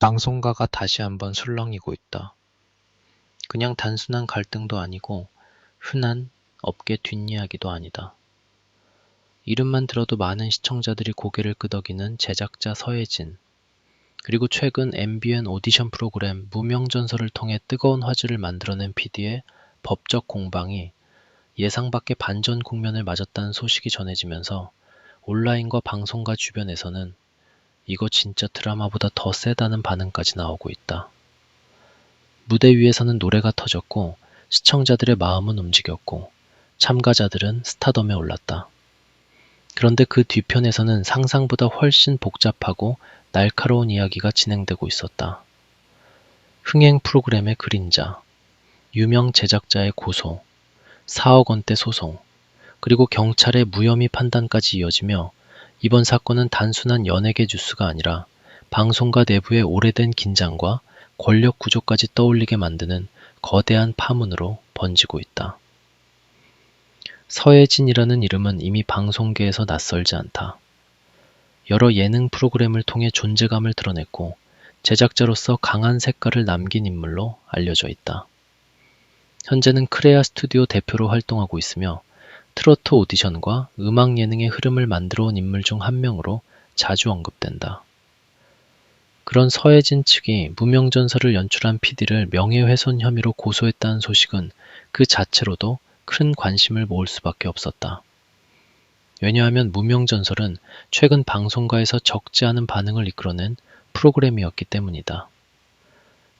방송가가 다시 한번 술렁이고 있다. 그냥 단순한 갈등도 아니고 흔한 업계 뒷이야기도 아니다. 이름만 들어도 많은 시청자들이 고개를 끄덕이는 제작자 서혜진, 그리고 최근 MBN 오디션 프로그램 무명전설을 통해 뜨거운 화제를 만들어낸 PD의 법적 공방이 예상 밖의 반전 국면을 맞았다는 소식이 전해지면서 온라인과 방송가 주변에서는 이거 진짜 드라마보다 더 세다는 반응까지 나오고 있다. 무대 위에서는 노래가 터졌고 시청자들의 마음은 움직였고 참가자들은 스타덤에 올랐다. 그런데 그 뒤편에서는 상상보다 훨씬 복잡하고 날카로운 이야기가 진행되고 있었다. 흥행 프로그램의 그림자, 유명 제작자의 고소, 4억 원대 소송, 그리고 경찰의 무혐의 판단까지 이어지며 이번 사건은 단순한 연예계 뉴스가 아니라 방송가 내부의 오래된 긴장과 권력 구조까지 떠올리게 만드는 거대한 파문으로 번지고 있다. 서혜진이라는 이름은 이미 방송계에서 낯설지 않다. 여러 예능 프로그램을 통해 존재감을 드러냈고 제작자로서 강한 색깔을 남긴 인물로 알려져 있다. 현재는 크레아 스튜디오 대표로 활동하고 있으며 트로트 오디션과 음악 예능의 흐름을 만들어 온 인물 중 한 명으로 자주 언급된다. 그런 서혜진 측이 무명전설을 연출한 PD를 명예훼손 혐의로 고소했다는 소식은 그 자체로도 큰 관심을 모을 수밖에 없었다. 왜냐하면 무명전설은 최근 방송가에서 적지 않은 반응을 이끌어낸 프로그램이었기 때문이다.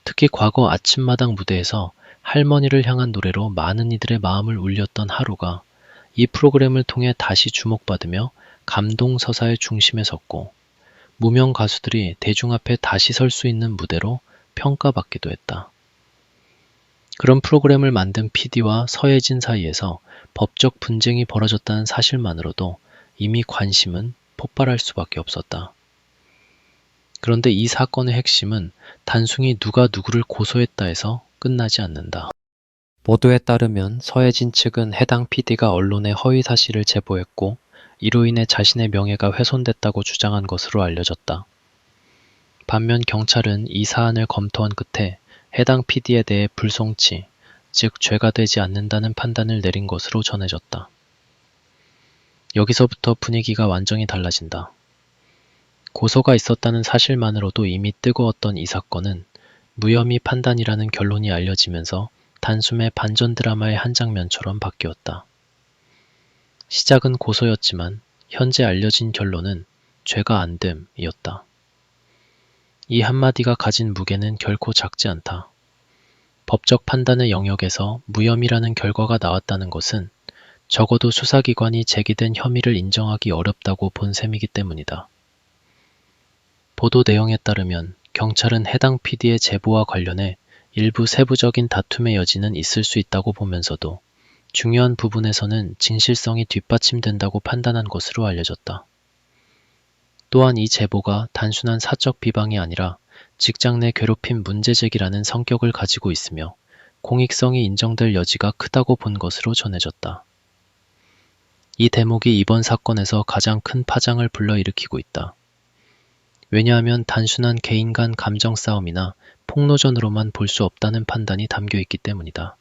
특히 과거 아침마당 무대에서 할머니를 향한 노래로 많은 이들의 마음을 울렸던 하루가 이 프로그램을 통해 다시 주목받으며 감동서사의 중심에 섰고 무명 가수들이 대중 앞에 다시 설 수 있는 무대로 평가받기도 했다. 그런 프로그램을 만든 PD와 서혜진 사이에서 법적 분쟁이 벌어졌다는 사실만으로도 이미 관심은 폭발할 수밖에 없었다. 그런데 이 사건의 핵심은 단순히 누가 누구를 고소했다 해서 끝나지 않는다. 보도에 따르면 서혜진 측은 해당 PD가 언론에 허위 사실을 제보했고 이로 인해 자신의 명예가 훼손됐다고 주장한 것으로 알려졌다. 반면 경찰은 이 사안을 검토한 끝에 해당 PD에 대해 불송치, 즉 죄가 되지 않는다는 판단을 내린 것으로 전해졌다. 여기서부터 분위기가 완전히 달라진다. 고소가 있었다는 사실만으로도 이미 뜨거웠던 이 사건은 무혐의 판단이라는 결론이 알려지면서 단숨에 반전 드라마의 한 장면처럼 바뀌었다. 시작은 고소였지만 현재 알려진 결론은 죄가 안 됨이었다. 이 한마디가 가진 무게는 결코 작지 않다. 법적 판단의 영역에서 무혐의라는 결과가 나왔다는 것은 적어도 수사기관이 제기된 혐의를 인정하기 어렵다고 본 셈이기 때문이다. 보도 내용에 따르면 경찰은 해당 PD의 제보와 관련해 일부 세부적인 다툼의 여지는 있을 수 있다고 보면서도 중요한 부분에서는 진실성이 뒷받침된다고 판단한 것으로 알려졌다. 또한 이 제보가 단순한 사적 비방이 아니라 직장 내 괴롭힘 문제 제기라는 성격을 가지고 있으며 공익성이 인정될 여지가 크다고 본 것으로 전해졌다. 이 대목이 이번 사건에서 가장 큰 파장을 불러일으키고 있다. 왜냐하면 단순한 개인 간 감정 싸움이나 폭로전으로만 볼 수 없다는 판단이 담겨 있기 때문이다.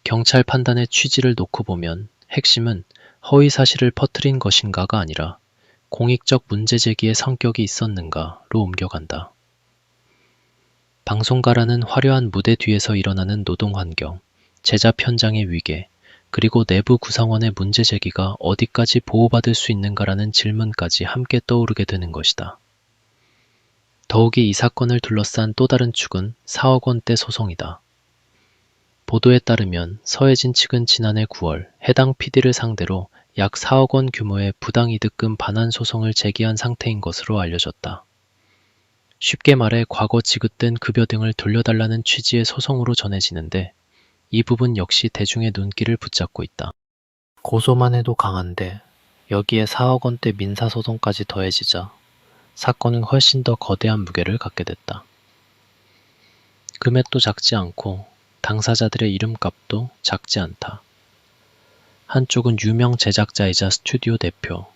경찰 판단의 취지를 놓고 보면 핵심은 허위 사실을 퍼뜨린 것인가가 아니라 공익적 문제 제기의 성격이 있었는가로 옮겨간다. 방송가라는 화려한 무대 뒤에서 일어나는 노동 환경, 제작 현장의 위계, 그리고 내부 구성원의 문제 제기가 어디까지 보호받을 수 있는가라는 질문까지 함께 떠오르게 되는 것이다. 더욱이 이 사건을 둘러싼 또 다른 축은 4억 원대 소송이다. 보도에 따르면 서혜진 측은 지난해 9월 해당 PD를 상대로 약 4억 원 규모의 부당이득금 반환 소송을 제기한 상태인 것으로 알려졌다. 쉽게 말해 과거 지급된 급여 등을 돌려달라는 취지의 소송으로 전해지는데 이 부분 역시 대중의 눈길을 붙잡고 있다. 고소만 해도 강한데 여기에 4억 원대 민사소송까지 더해지자 사건은 훨씬 더 거대한 무게를 갖게 됐다. 금액도 작지 않고 당사자들의 이름값도 작지 않다. 한쪽은 유명 제작자이자 스튜디오 대표,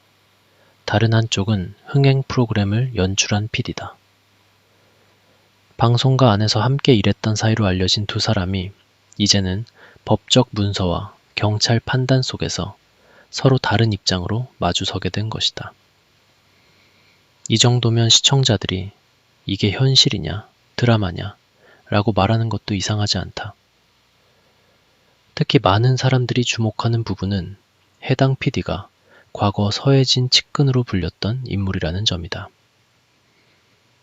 다른 한쪽은 흥행 프로그램을 연출한 PD다. 방송가 안에서 함께 일했던 사이로 알려진 두 사람이 이제는 법적 문서와 경찰 판단 속에서 서로 다른 입장으로 마주서게 된 것이다. 이 정도면 시청자들이 이게 현실이냐, 드라마냐, 라고 말하는 것도 이상하지 않다. 특히 많은 사람들이 주목하는 부분은 해당 PD가 과거 서해진 측근으로 불렸던 인물이라는 점이다.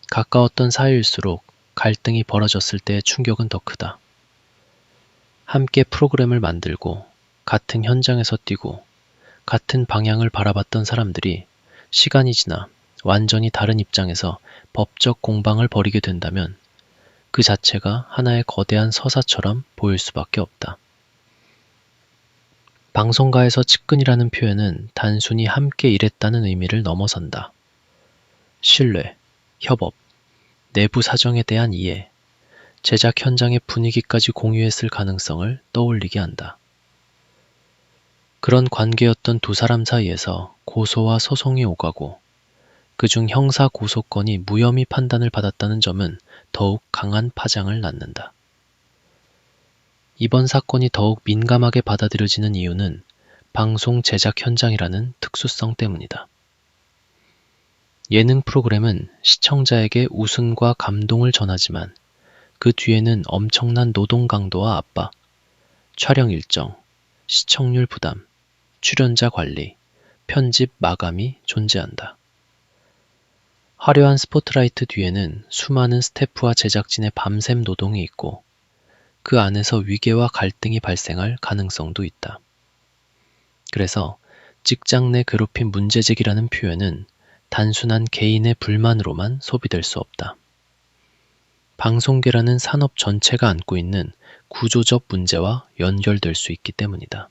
가까웠던 사이일수록 갈등이 벌어졌을 때의 충격은 더 크다. 함께 프로그램을 만들고 같은 현장에서 뛰고 같은 방향을 바라봤던 사람들이 시간이 지나 완전히 다른 입장에서 법적 공방을 벌이게 된다면 그 자체가 하나의 거대한 서사처럼 보일 수밖에 없다. 방송가에서 측근이라는 표현은 단순히 함께 일했다는 의미를 넘어선다. 신뢰, 협업, 내부 사정에 대한 이해, 제작 현장의 분위기까지 공유했을 가능성을 떠올리게 한다. 그런 관계였던 두 사람 사이에서 고소와 소송이 오가고 그중 형사 고소건이 무혐의 판단을 받았다는 점은 더욱 강한 파장을 낳는다. 이번 사건이 더욱 민감하게 받아들여지는 이유는 방송 제작 현장이라는 특수성 때문이다. 예능 프로그램은 시청자에게 웃음과 감동을 전하지만 그 뒤에는 엄청난 노동 강도와 압박, 촬영 일정, 시청률 부담, 출연자 관리, 편집 마감이 존재한다. 화려한 스포트라이트 뒤에는 수많은 스태프와 제작진의 밤샘 노동이 있고 그 안에서 위계와 갈등이 발생할 가능성도 있다. 그래서 직장 내 괴롭힘 문제제기라는 표현은 단순한 개인의 불만으로만 소비될 수 없다. 방송계라는 산업 전체가 안고 있는 구조적 문제와 연결될 수 있기 때문이다.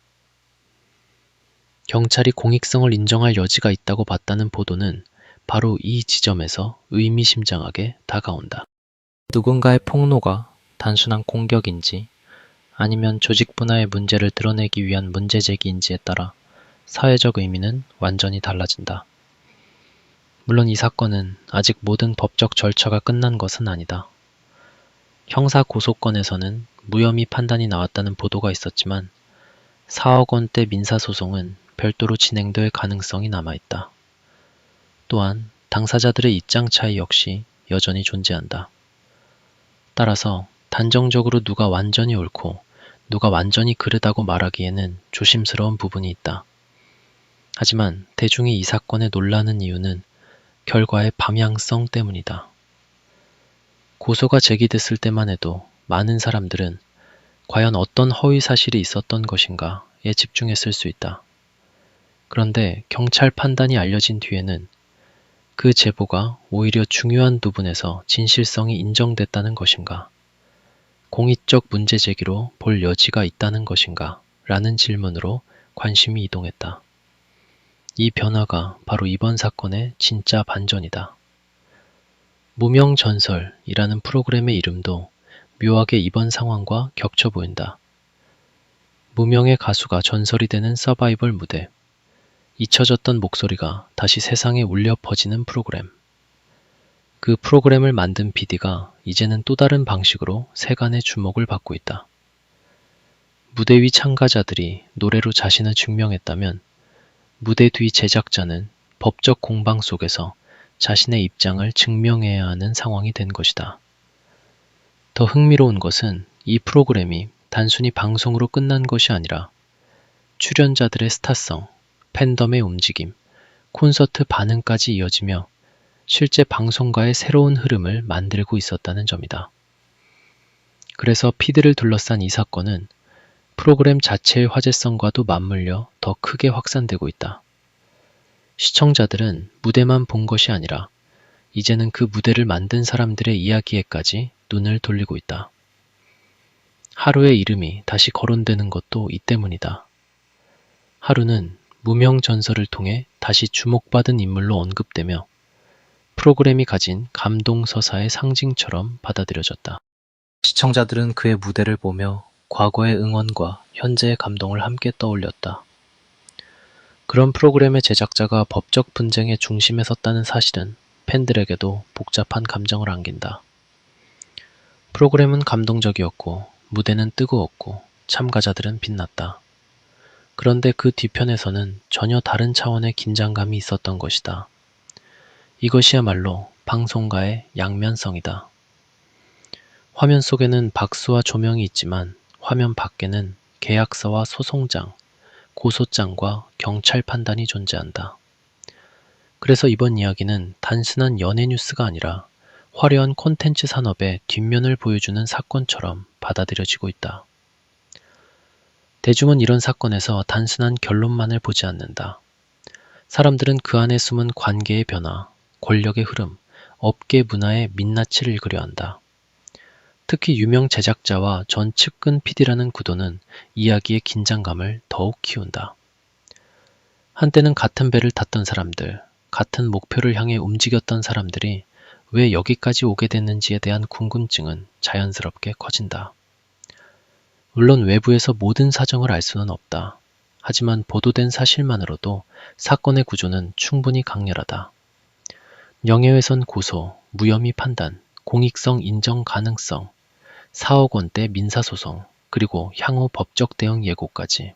경찰이 공익성을 인정할 여지가 있다고 봤다는 보도는 바로 이 지점에서 의미심장하게 다가온다. 누군가의 폭로가 단순한 공격인지 아니면 조직 분화의 문제를 드러내기 위한 문제 제기인지에 따라 사회적 의미는 완전히 달라진다. 물론 이 사건은 아직 모든 법적 절차가 끝난 것은 아니다. 형사 고소건에서는 무혐의 판단이 나왔다는 보도가 있었지만 4억 원대 민사소송은 별도로 진행될 가능성이 남아있다. 또한 당사자들의 입장 차이 역시 여전히 존재한다. 따라서 단정적으로 누가 완전히 옳고 누가 완전히 그르다고 말하기에는 조심스러운 부분이 있다. 하지만 대중이 이 사건에 놀라는 이유는 결과의 방향성 때문이다. 고소가 제기됐을 때만 해도 많은 사람들은 과연 어떤 허위 사실이 있었던 것인가에 집중했을 수 있다. 그런데 경찰 판단이 알려진 뒤에는 그 제보가 오히려 중요한 부분에서 진실성이 인정됐다는 것인가, 공익적 문제 제기로 볼 여지가 있다는 것인가 라는 질문으로 관심이 이동했다. 이 변화가 바로 이번 사건의 진짜 반전이다. 무명전설이라는 프로그램의 이름도 묘하게 이번 상황과 겹쳐 보인다. 무명의 가수가 전설이 되는 서바이벌 무대, 잊혀졌던 목소리가 다시 세상에 울려 퍼지는 프로그램. 그 프로그램을 만든 PD가 이제는 또 다른 방식으로 세간의 주목을 받고 있다. 무대 위 참가자들이 노래로 자신을 증명했다면 무대 뒤 제작자는 법적 공방 속에서 자신의 입장을 증명해야 하는 상황이 된 것이다. 더 흥미로운 것은 이 프로그램이 단순히 방송으로 끝난 것이 아니라 출연자들의 스타성, 팬덤의 움직임, 콘서트 반응까지 이어지며 실제 방송가의 새로운 흐름을 만들고 있었다는 점이다. 그래서 PD를 둘러싼 이 사건은 프로그램 자체의 화제성과도 맞물려 더 크게 확산되고 있다. 시청자들은 무대만 본 것이 아니라 이제는 그 무대를 만든 사람들의 이야기에까지 눈을 돌리고 있다. 하루의 이름이 다시 거론되는 것도 이 때문이다. 하루는 무명 전설을 통해 다시 주목받은 인물로 언급되며 프로그램이 가진 감동 서사의 상징처럼 받아들여졌다. 시청자들은 그의 무대를 보며 과거의 응원과 현재의 감동을 함께 떠올렸다. 그런 프로그램의 제작자가 법적 분쟁의 중심에 섰다는 사실은 팬들에게도 복잡한 감정을 안긴다. 프로그램은 감동적이었고 무대는 뜨거웠고 참가자들은 빛났다. 그런데 그 뒤편에서는 전혀 다른 차원의 긴장감이 있었던 것이다. 이것이야말로 방송가의 양면성이다. 화면 속에는 박수와 조명이 있지만 화면 밖에는 계약서와 소송장, 고소장과 경찰 판단이 존재한다. 그래서 이번 이야기는 단순한 연예 뉴스가 아니라 화려한 콘텐츠 산업의 뒷면을 보여주는 사건처럼 받아들여지고 있다. 대중은 이런 사건에서 단순한 결론만을 보지 않는다. 사람들은 그 안에 숨은 관계의 변화, 권력의 흐름, 업계 문화의 민낯을 읽으려 한다. 특히 유명 제작자와 전 측근 PD라는 구도는 이야기의 긴장감을 더욱 키운다. 한때는 같은 배를 탔던 사람들, 같은 목표를 향해 움직였던 사람들이 왜 여기까지 오게 됐는지에 대한 궁금증은 자연스럽게 커진다. 물론 외부에서 모든 사정을 알 수는 없다. 하지만 보도된 사실만으로도 사건의 구조는 충분히 강렬하다. 명예훼손 고소, 무혐의 판단, 공익성 인정 가능성, 4억 원대 민사소송, 그리고 향후 법적 대응 예고까지.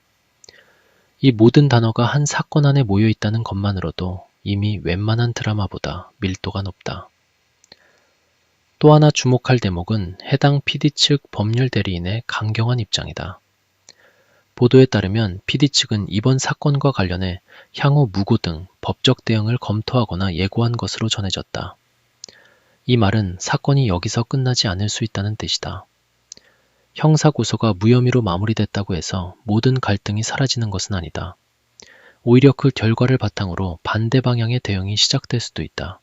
이 모든 단어가 한 사건 안에 모여 있다는 것만으로도 이미 웬만한 드라마보다 밀도가 높다. 또 하나 주목할 대목은 해당 PD 측 법률 대리인의 강경한 입장이다. 보도에 따르면 PD 측은 이번 사건과 관련해 향후 무고 등 법적 대응을 검토하거나 예고한 것으로 전해졌다. 이 말은 사건이 여기서 끝나지 않을 수 있다는 뜻이다. 형사고소가 무혐의로 마무리됐다고 해서 모든 갈등이 사라지는 것은 아니다. 오히려 그 결과를 바탕으로 반대 방향의 대응이 시작될 수도 있다.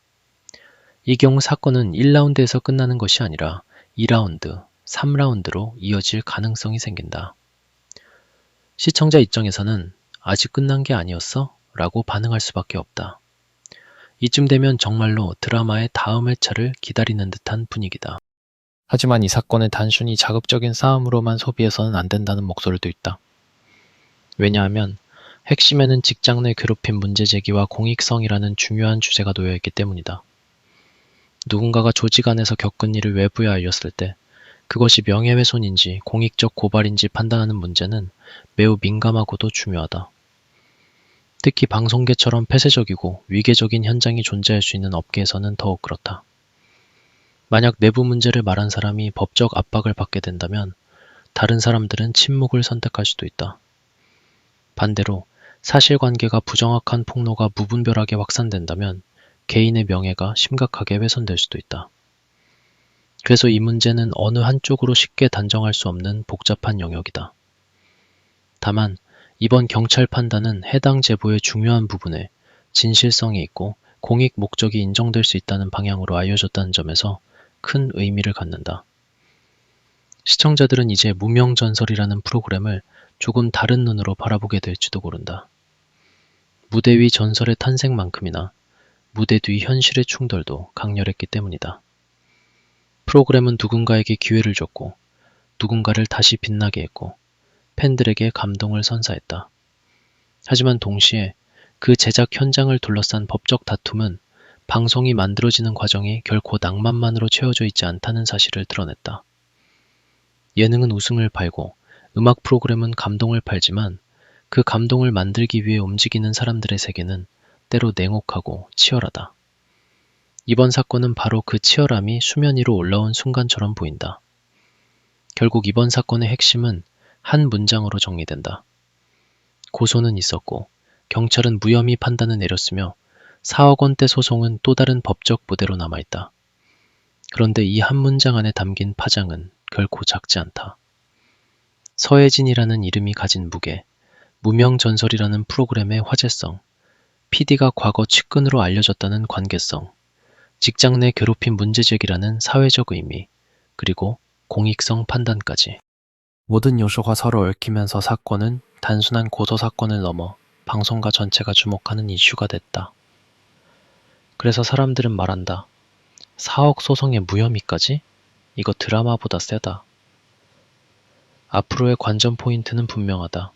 이 경우 사건은 1라운드에서 끝나는 것이 아니라 2라운드, 3라운드로 이어질 가능성이 생긴다. 시청자 입장에서는 아직 끝난 게 아니었어? 라고 반응할 수밖에 없다. 이쯤 되면 정말로 드라마의 다음 회차를 기다리는 듯한 분위기다. 하지만 이 사건을 단순히 자극적인 싸움으로만 소비해서는 안 된다는 목소리도 있다. 왜냐하면 핵심에는 직장 내 괴롭힘 문제 제기와 공익성이라는 중요한 주제가 놓여있기 때문이다. 누군가가 조직 안에서 겪은 일을 외부에 알렸을 때 그것이 명예훼손인지 공익적 고발인지 판단하는 문제는 매우 민감하고도 중요하다. 특히 방송계처럼 폐쇄적이고 위계적인 현장이 존재할 수 있는 업계에서는 더욱 그렇다. 만약 내부 문제를 말한 사람이 법적 압박을 받게 된다면 다른 사람들은 침묵을 선택할 수도 있다. 반대로 사실관계가 부정확한 폭로가 무분별하게 확산된다면 개인의 명예가 심각하게 훼손될 수도 있다. 그래서 이 문제는 어느 한쪽으로 쉽게 단정할 수 없는 복잡한 영역이다. 다만 이번 경찰 판단은 해당 제보의 중요한 부분에 진실성이 있고 공익 목적이 인정될 수 있다는 방향으로 알려졌다는 점에서 큰 의미를 갖는다. 시청자들은 이제 무명전설이라는 프로그램을 조금 다른 눈으로 바라보게 될지도 모른다. 무대 위 전설의 탄생만큼이나 무대 뒤 현실의 충돌도 강렬했기 때문이다. 프로그램은 누군가에게 기회를 줬고 누군가를 다시 빛나게 했고 팬들에게 감동을 선사했다. 하지만 동시에 그 제작 현장을 둘러싼 법적 다툼은 방송이 만들어지는 과정이 결코 낭만만으로 채워져 있지 않다는 사실을 드러냈다. 예능은 웃음을 팔고 음악 프로그램은 감동을 팔지만 그 감동을 만들기 위해 움직이는 사람들의 세계는 때로 냉혹하고 치열하다. 이번 사건은 바로 그 치열함이 수면 위로 올라온 순간처럼 보인다. 결국 이번 사건의 핵심은 한 문장으로 정리된다. 고소는 있었고 경찰은 무혐의 판단을 내렸으며 4억 원대 소송은 또 다른 법적 부대로 남아있다. 그런데 이 한 문장 안에 담긴 파장은 결코 작지 않다. 서혜진이라는 이름이 가진 무게, 무명전설이라는 프로그램의 화제성, PD가 과거 측근으로 알려졌다는 관계성, 직장 내 괴롭힘 문제제기라는 사회적 의미, 그리고 공익성 판단까지. 모든 요소가 서로 얽히면서 사건은 단순한 고소사건을 넘어 방송가 전체가 주목하는 이슈가 됐다. 그래서 사람들은 말한다. 4억 소송의 무혐의까지? 이거 드라마보다 세다. 앞으로의 관전 포인트는 분명하다.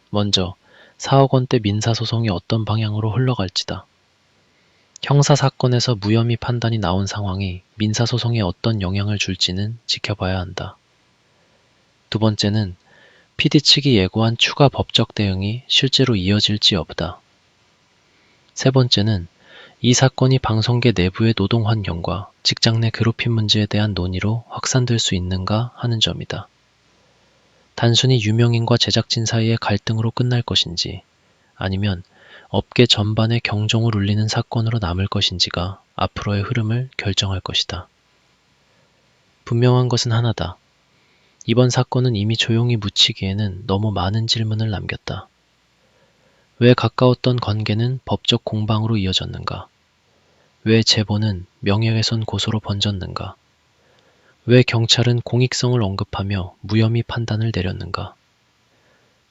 먼저 4억 원대 민사소송이 어떤 방향으로 흘러갈지다. 형사사건에서 무혐의 판단이 나온 상황이 민사소송에 어떤 영향을 줄지는 지켜봐야 한다. 두 번째는 PD 측이 예고한 추가 법적 대응이 실제로 이어질지 여부다. 세 번째는 이 사건이 방송계 내부의 노동 환경과 직장 내 괴롭힘 문제에 대한 논의로 확산될 수 있는가 하는 점이다. 단순히 유명인과 제작진 사이의 갈등으로 끝날 것인지 아니면 업계 전반의 경종을 울리는 사건으로 남을 것인지가 앞으로의 흐름을 결정할 것이다. 분명한 것은 하나다. 이번 사건은 이미 조용히 묻히기에는 너무 많은 질문을 남겼다. 왜 가까웠던 관계는 법적 공방으로 이어졌는가? 왜 제보는 명예훼손 고소로 번졌는가? 왜 경찰은 공익성을 언급하며 무혐의 판단을 내렸는가?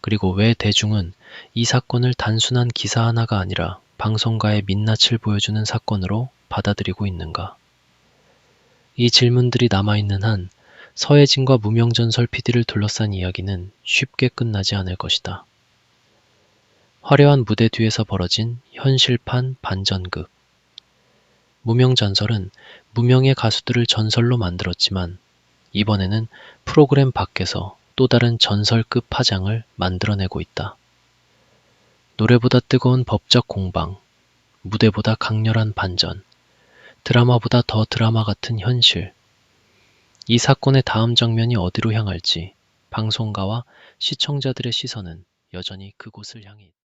그리고 왜 대중은 이 사건을 단순한 기사 하나가 아니라 방송가의 민낯을 보여주는 사건으로 받아들이고 있는가? 이 질문들이 남아있는 한 서혜진과 무명전설 PD를 둘러싼 이야기는 쉽게 끝나지 않을 것이다. 화려한 무대 뒤에서 벌어진 현실판 반전극. 무명전설은 무명의 가수들을 전설로 만들었지만 이번에는 프로그램 밖에서 또 다른 전설급 파장을 만들어내고 있다. 노래보다 뜨거운 법적 공방, 무대보다 강렬한 반전, 드라마보다 더 드라마 같은 현실. 이 사건의 다음 장면이 어디로 향할지 방송가와 시청자들의 시선은 여전히 그곳을 향해 있다.